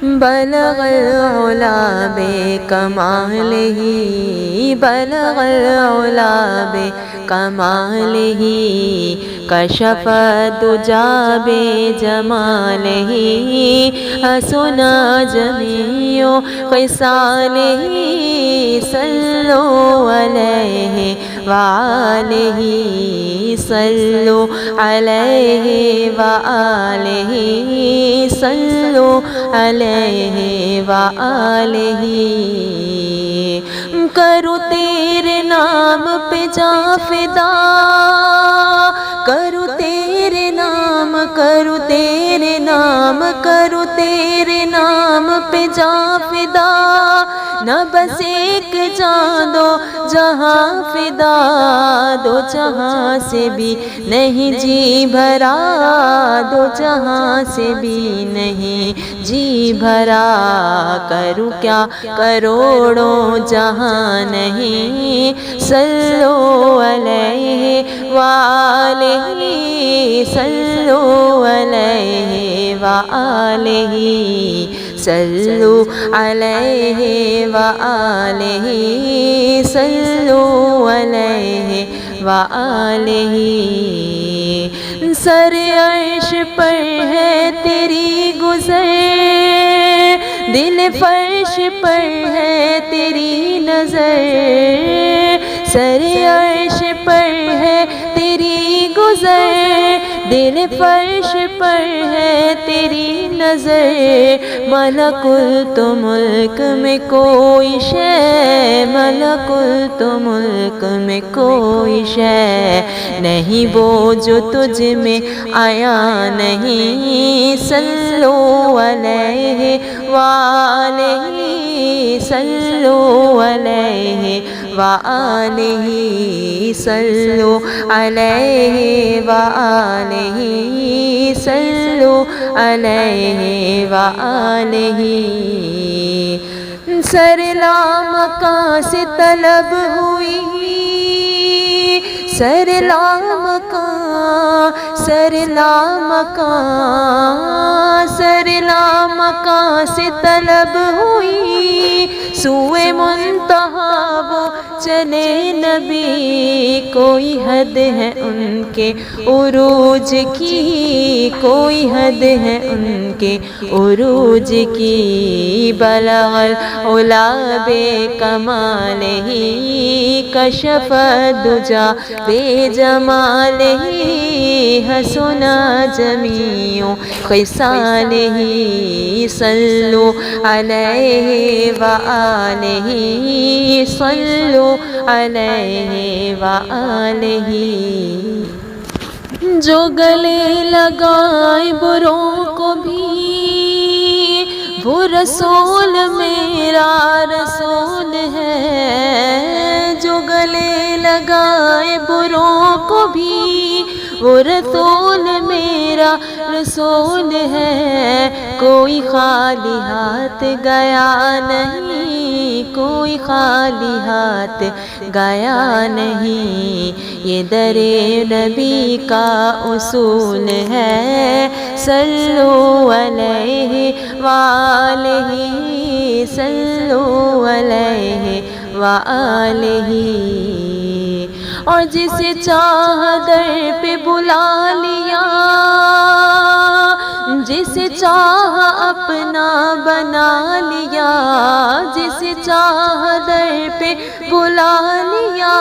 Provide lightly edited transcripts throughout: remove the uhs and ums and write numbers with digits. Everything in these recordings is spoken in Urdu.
بلغ العلا بکمالہ، بلغ العلا بکمالہ، کشف الدجی بجمالہ، حسن جمیع خصالہ، صلوا علیہ وآلہ، صلوا علیہ وآلہ، صلوا علیہ وآلہ۔ کروں تیرے نام پہ جاں فدا، کروں تیرے نام، کروں تیرے نام، کروں تیرے نام پہ جاں فدا، نہ بس ایک جاں دو جہاں فدا، دو جہاں سے بھی نہیں جی بھرا، دو جہاں سے بھی نہیں جی بھرا، کروں کیا کروڑوں جہاں نہیں، صلو علیہ وآلہ، صلو علیہ وآلہ، صلو علیہ وآلہ، صلو علیہ وآلہ۔ سر عرش پر ہے تیری گزر، دل فرش پر ہے تیری نظر، سر عرش پر ہے تیری گزر، دل فرش پر ہے تیری نظر، ملکوت ملک میں کوئی شے، ملکوت ملک میں کوئی شے نہیں وہ جو تجھ میں آیا نہیں، صلو علیہ وآلہ، صلو علیہ وآلہ، صلو علیہ وآلہ، صلو علیہ وآلہ۔ سر لامکاں سے طلب ہوئی، سر لامکاں، سر لامکاں، سر لامکاں سے طلب ہوئی، سوئے منتہا وہ چلے نبی، کوئی حد ہے ان کے عروج کی، کوئی حد ہے ان کے عروج کی، بلغ العلا بکمالہ، کشف الدجی بجمالہ، حسن جمیع خصالہ، صلوا علیہ وآلہ، صلوا علیہ وآلہ۔ جو گلے لگائے بروں کو بھی، وہ رسول میرا رسول ہے، جو گلے لگائے بروں کو بھی، وہ رسول میرا رسول ہے، کوئی خالی ہاتھ گیا نہیں، کوئی خالی ہاتھ گیا نہیں، یہ در نبی کا اصول ہے، صلو علیہ وآلہ، صلو علیہ وآلہ۔ اور جسے چاہ در پہ بلا لیا، جسے چاہ اپنا بنا لیا، جسے چاہ در پہ بلا لیا،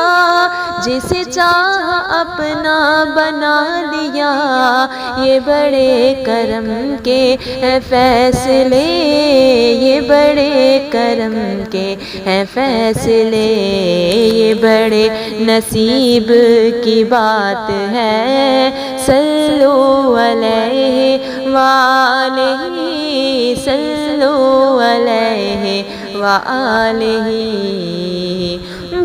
جسے چاہ اپنا بنا لیا، یہ بڑے کرم کے ہیں فیصلے، یہ بڑے کرم کے ہیں فیصلے، یہ بڑے نصیب کی بات ہے، صلو علیہ وآلہ، صلو علیہ وآلہ۔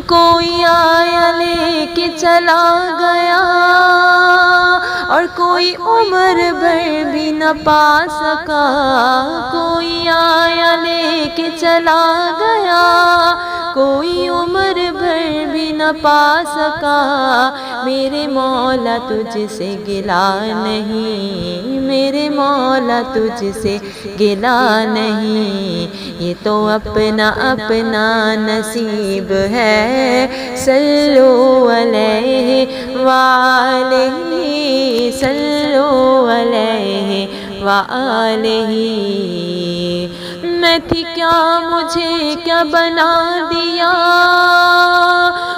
کوئی آیا لے کے چلا گیا، اور کوئی عمر بھر بھی نہ پا سکا، کوئی آیا لے کے چلا گیا، کوئی عمر بھر بھی نہ پا سکا، میرے مولا تجھ سے گلا نہیں، میرے مولا تجھ سے گلا نہیں، یہ تو اپنا اپنا نصیب ہے، صلو علیہ وآلہ، صلو علیہ وآلہ۔ میں تھی کیا مجھے کیا بنا دیا،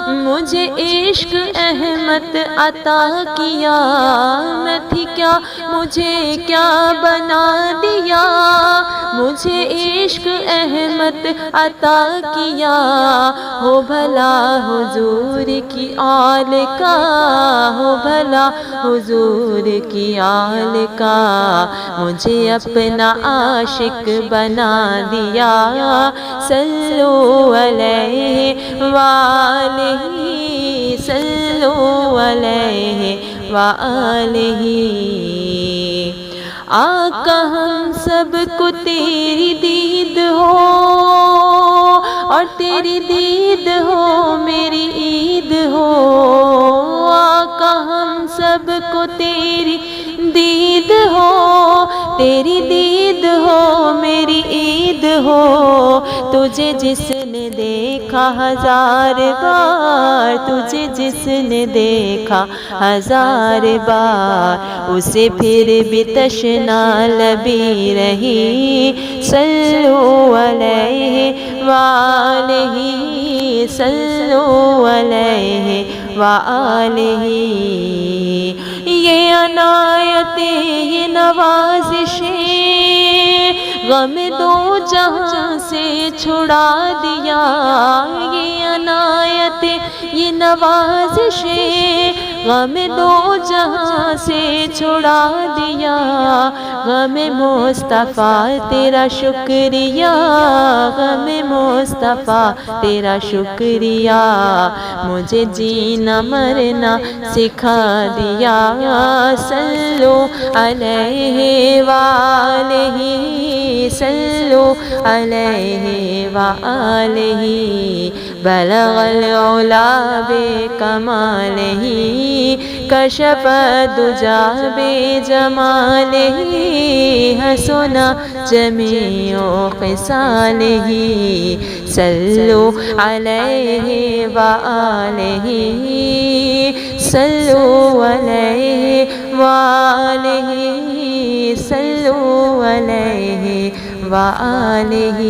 مجھے عشق احمد عطا کیا، میں تھی کیا مجھے کیا بنا دیا، مجھے عشق احمد عطا کیا، ہو بھلا حضور کی آل کا، ہو بھلا حضور کی آل کا، مجھے اپنا عاشق بنا دیا، صلو علیہ وآلہ، صلو علیہ وآلہ۔ آقا ہم سب کو تیری دید ہو، اور تیری دید ہو میری عید ہو، آقا ہم سب کو تیری دید ہو، تیری دید ہو میری عید ہو، تجھے جس نے دیکھا ہزار بار، تجھے جس نے دیکھا ہزار بار، اسے پھر بھی تشنا لبی رہی، صلو علیہ وآلہ، صلو علیہ وآلہ۔ یہ عنایتیں یہ نوازشیں غم دو جہاں سے چھڑا دیا، یہ عنایتیں یہ نوازشیں غم دو جہاں سے چھڑا دیا، غم مصطفیٰ تیرا شکریہ، غم مصطفیٰ تیرا شکریہ، مجھے جینا مرنا سکھا دیا، صلو علیہ وآلہ، صلو علیہ وآلہ۔ بلغ العلا بکمالہ، کشف الدجا بجمالہ، حسن جمیع خصالہ، صلو علیہ وآلہ، صلو علیہ وآلہ، صلو علیہ وآلہ۔